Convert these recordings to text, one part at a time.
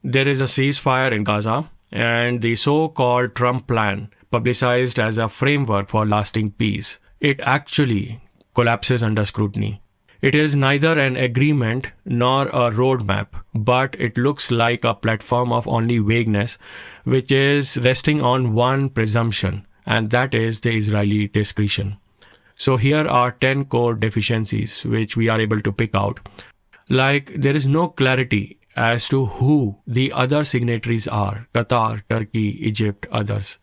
There is a ceasefire in Gaza, and the so-called Trump plan, publicized as a framework for lasting peace, it actually collapses under scrutiny. It is neither an agreement nor a roadmap, but it looks like a platform of only vagueness, which is resting on one presumption, and that is the Israeli discretion. So here are 10 core deficiencies which we are able to pick out. Like, there is no clarity as to who the other signatories are: Qatar, Turkey, Egypt, others.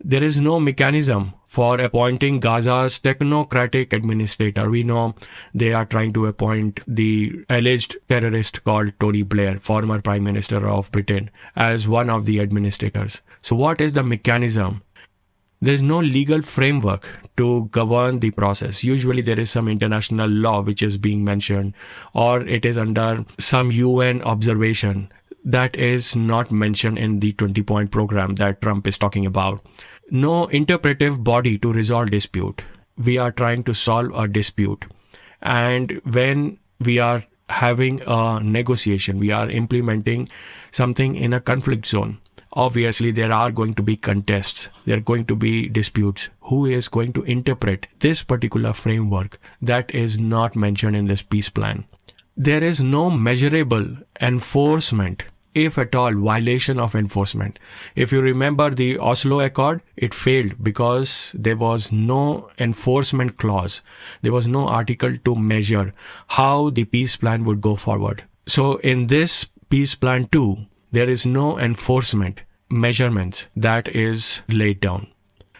There is no mechanism for appointing Gaza's technocratic administrator. We know they are trying to appoint the alleged terrorist called Tony Blair, former Prime Minister of Britain, as one of the administrators. So what is the mechanism? There is no legal framework to govern the process. Usually there is some international law which is being mentioned, or it is under some UN observation that is not mentioned in the 20-point program that Trump is talking about. No interpretive body to resolve dispute. We are trying to solve a dispute. And when we are having a negotiation, we are implementing something in a conflict zone. Obviously, there are going to be contests. There are going to be disputes. Who is going to interpret this particular framework that is not mentioned in this peace plan? There is no measurable enforcement, if at all, violation of enforcement. If you remember the Oslo Accord, it failed because there was no enforcement clause. There was no article to measure how the peace plan would go forward. So in this peace plan too, there is no enforcement measurements that is laid down.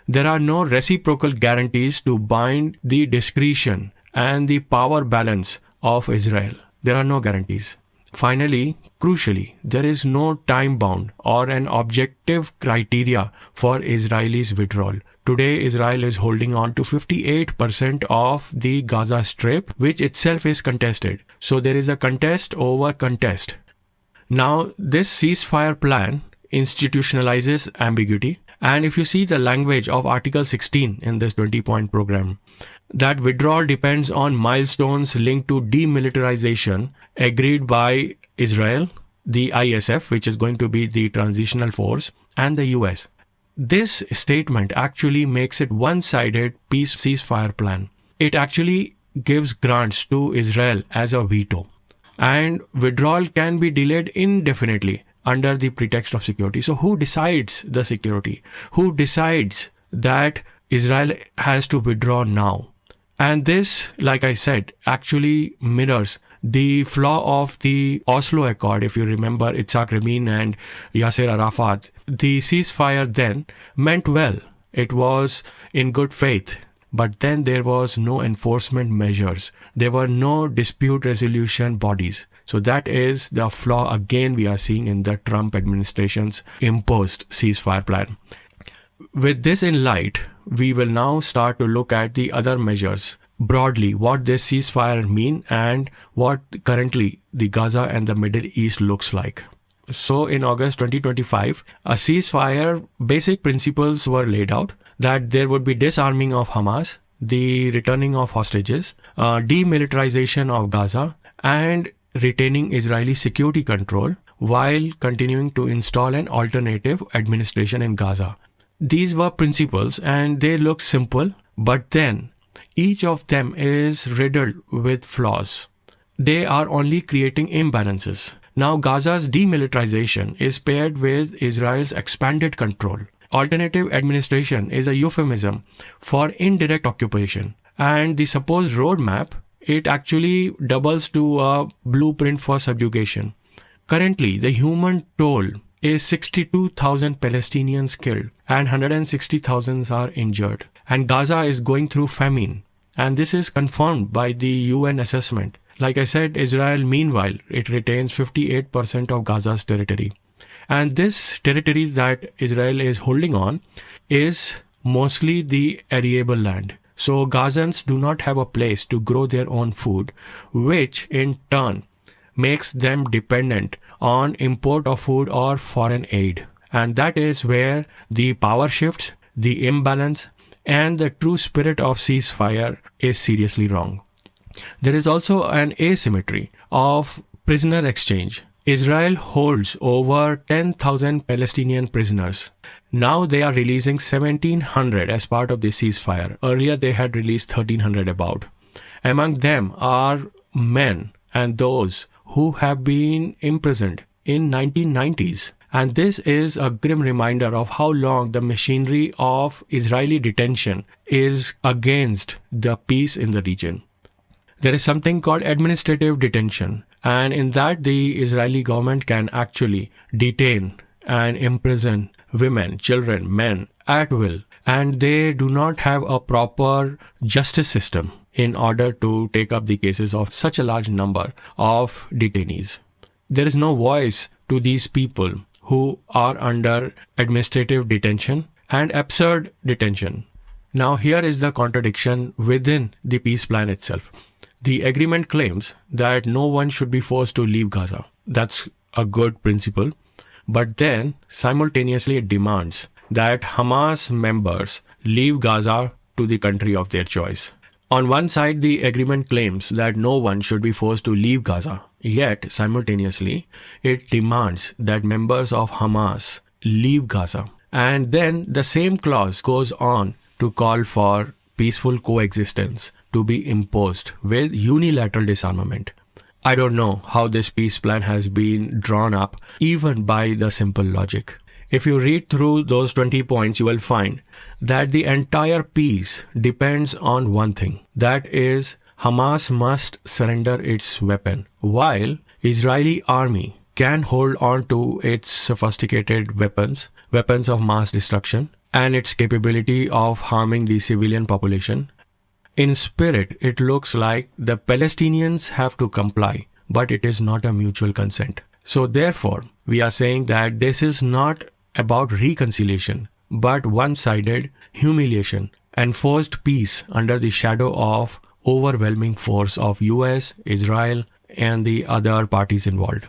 There are no reciprocal guarantees to bind the discretion and the power balance of Israel. There are no guarantees. Finally, crucially, there is no time bound or an objective criteria for Israelis' withdrawal. Today, Israel is holding on to 58% of the Gaza Strip, which itself is contested. So there is a contest over contest. Now, this ceasefire plan institutionalizes ambiguity. And if you see the language of Article 16 in this 20-point program, that withdrawal depends on milestones linked to demilitarization agreed by Israel, the ISF, which is going to be the transitional force, and the US. This statement actually makes it one-sided peace ceasefire plan. It actually gives grants to Israel as a veto. And withdrawal can be delayed indefinitely under the pretext of security. So who decides the security? Who decides that Israel has to withdraw now? And this, like I said, actually mirrors the flaw of the Oslo Accord. If you remember Itzhak Rabin and Yasser Arafat, the ceasefire then meant well. It was in good faith. But then there was no enforcement measures. There were no dispute resolution bodies. So that is the flaw again we are seeing in the Trump administration's imposed ceasefire plan. With this in light, we will now start to look at the other measures. Broadly, what this ceasefire mean and what currently the Gaza and the Middle East looks like. So in August 2025, a ceasefire basic principles were laid out, that there would be disarming of Hamas, the returning of hostages, demilitarization of Gaza, and retaining Israeli security control while continuing to install an alternative administration in Gaza. These were principles and they look simple, but then each of them is riddled with flaws. They are only creating imbalances. Now Gaza's demilitarization is paired with Israel's expanded control. Alternative administration is a euphemism for indirect occupation. And the supposed roadmap, it actually doubles to a blueprint for subjugation. Currently, the human toll is 62,000 Palestinians killed and 160,000 are injured. And Gaza is going through famine. And this is confirmed by the UN assessment. Like I said, Israel, meanwhile, it retains 58% of Gaza's territory. And this territory that Israel is holding on is mostly the arable land. So Gazans do not have a place to grow their own food, which in turn makes them dependent on import of food or foreign aid. And that is where the power shifts, the imbalance, and the true spirit of ceasefire is seriously wrong. There is also an asymmetry of prisoner exchange. Israel holds over 10,000 Palestinian prisoners. Now they are releasing 1,700 as part of the ceasefire. Earlier they had released 1,300 about. Among them are men and those who have been imprisoned in 1990s. And this is a grim reminder of how long the machinery of Israeli detention is against the peace in the region. There is something called administrative detention, and in that the Israeli government can actually detain and imprison women, children, men at will, and they do not have a proper justice system in order to take up the cases of such a large number of detainees. There is no voice to these people who are under administrative detention and absurd detention. Now here is the contradiction within the peace plan itself. The agreement claims that no one should be forced to leave Gaza. That's a good principle. But then simultaneously it demands that Hamas members leave Gaza to the country of their choice. On one side, the agreement claims that no one should be forced to leave Gaza. Yet, simultaneously, it demands that members of Hamas leave Gaza. And then the same clause goes on to call for peaceful coexistence to be imposed with unilateral disarmament. I don't know how this peace plan has been drawn up, even by the simple logic. If you read through those 20 points, you will find that the entire peace depends on one thing. That is, Hamas must surrender its weapon, while Israeli army can hold on to its sophisticated weapons of mass destruction, and its capability of harming the civilian population. In spirit, it looks like the Palestinians have to comply, but it is not a mutual consent. So therefore, we are saying that this is not about reconciliation, but one-sided humiliation, enforced peace under the shadow of overwhelming force of US, Israel, and the other parties involved.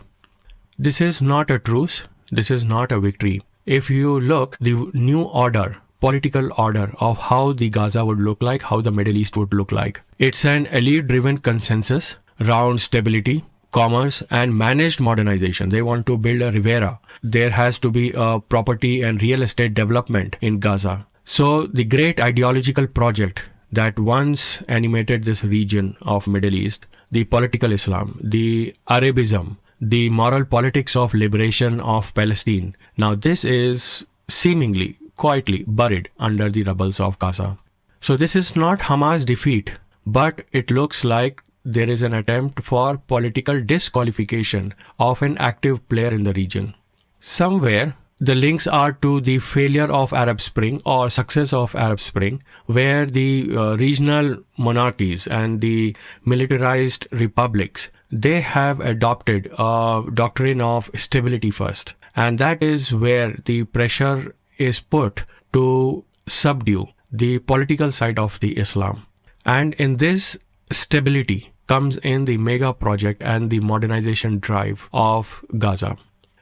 This is not a truce. This is not a victory. If you look, the new order, political order of how the Gaza would look like, how the Middle East would look like. It's an elite-driven consensus around stability, commerce, and managed modernization. They want to build a Rivera. There has to be a property and real estate development in Gaza. So the great ideological project that once animated this region of Middle East, the political Islam, the Arabism, the moral politics of liberation of Palestine. Now this is seemingly quietly buried under the rubbles of Gaza. So this is not Hamas' defeat, but it looks like there is an attempt for political disqualification of an active player in the region. Somewhere the links are to the failure of Arab Spring or success of Arab Spring, where the regional monarchies and the militarized republics, they have adopted a doctrine of stability first. And that is where the pressure is put to subdue the political side of the Islam. And in this stability comes in the mega project and the modernization drive of Gaza.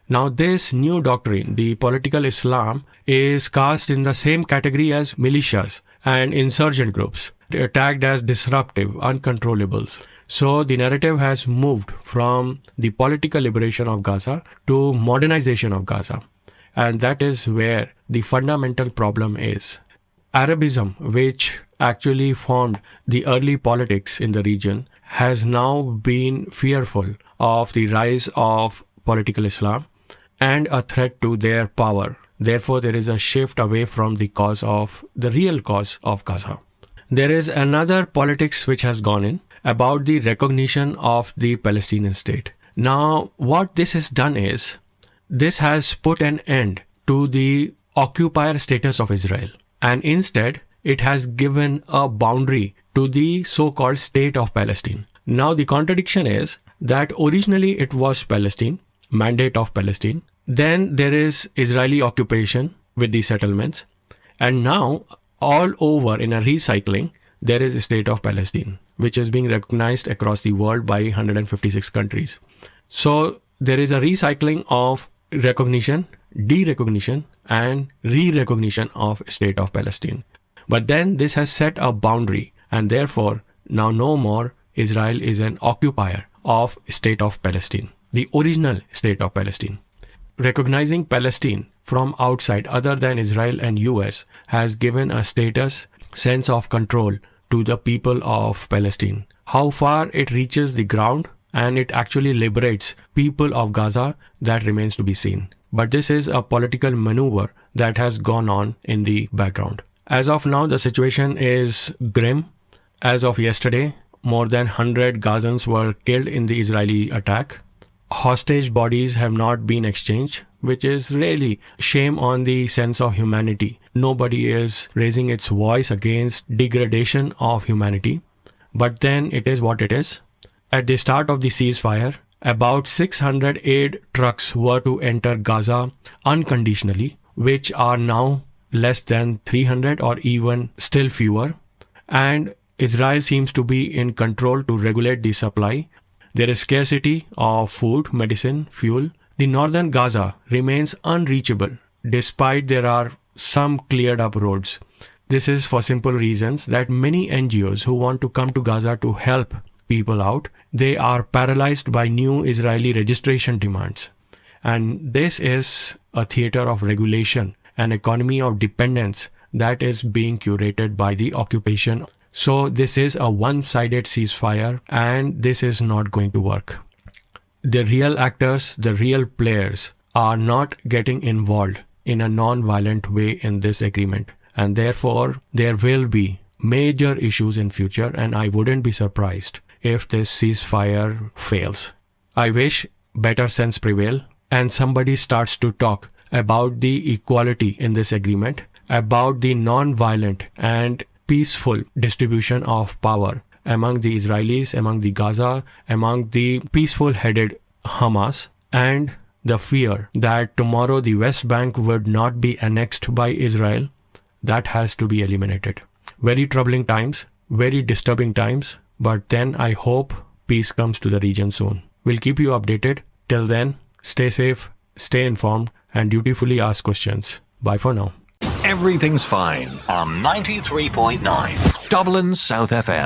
Now this new doctrine, the political Islam, is cast in the same category as militias and insurgent groups, tagged as disruptive, uncontrollables. So the narrative has moved from the political liberation of Gaza to modernization of Gaza. And that is where the fundamental problem is. Arabism, which actually formed the early politics in the region, has now been fearful of the rise of political Islam and a threat to their power. Therefore, there is a shift away from the real cause of Gaza. There is another politics which has gone in about the recognition of the Palestinian state. Now, what this has done is, this has put an end to the occupier status of Israel. And instead, it has given a boundary to the so-called state of Palestine. Now, the contradiction is that originally it was Palestine, mandate of Palestine. Then there is Israeli occupation with the settlements. And now, all over in a recycling, there is a state of Palestine, which is being recognized across the world by 156 countries. So, there is a recycling of recognition, derecognition, and re-recognition of state of Palestine. But then this has set a boundary, and therefore, now no more Israel is an occupier of state of Palestine. the original state of Palestine. Recognizing Palestine from outside other than Israel and US has given a status, sense of control to the people of Palestine. How far it reaches the ground and it actually liberates people of Gaza, that remains to be seen. But this is a political maneuver that has gone on in the background. As of now, the situation is grim. As of yesterday, more than 100 Gazans were killed in the Israeli attack. Hostage bodies have not been exchanged, which is really shame on the sense of humanity. Nobody is raising its voice against degradation of humanity. But then it is what it is. At the start of the ceasefire, about 600 aid trucks were to enter Gaza unconditionally, which are now less than 300 or even still fewer. And Israel seems to be in control to regulate the supply. There is scarcity of food, medicine, fuel. The northern Gaza remains unreachable despite there are some cleared up roads. This is for simple reasons that many NGOs who want to come to Gaza to help people out, they are paralyzed by new Israeli registration demands. And this is a theater of regulation, an economy of dependence that is being curated by the occupation. So this is a one-sided ceasefire and this is not going to work. The real actors, the real players are not getting involved in a non-violent way in this agreement. And therefore, there will be major issues in future and I wouldn't be surprised if this ceasefire fails. I wish better sense prevail and somebody starts to talk about the equality in this agreement, about the non-violent and peaceful distribution of power among the Israelis, among the Gaza, among the peaceful-headed Hamas, and the fear that tomorrow the West Bank would not be annexed by Israel, that has to be eliminated. Very troubling times, very disturbing times, but then I hope peace comes to the region soon. We'll keep you updated. Till then, stay safe, stay informed, and dutifully ask questions. Bye for now. Everything's fine on 93.9 Dublin South FM.